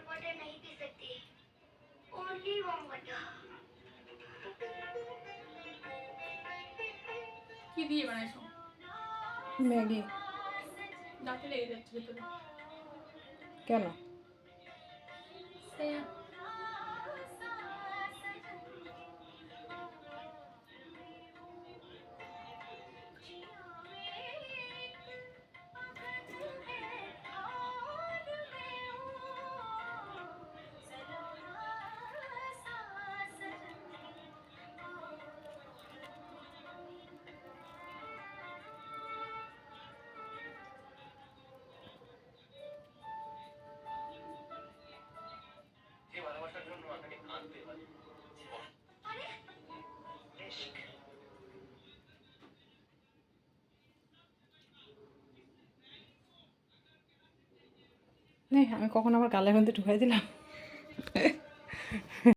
Water नहीं P सकती, only warm water. কি দিয়ে বানাইছো? ম্যাগি। দাঁতে লেগে যাচ্ছে ভেতরে। কেন? সে আমি কখন আবার গালের মধ্যে ঢুকাই দিলাম।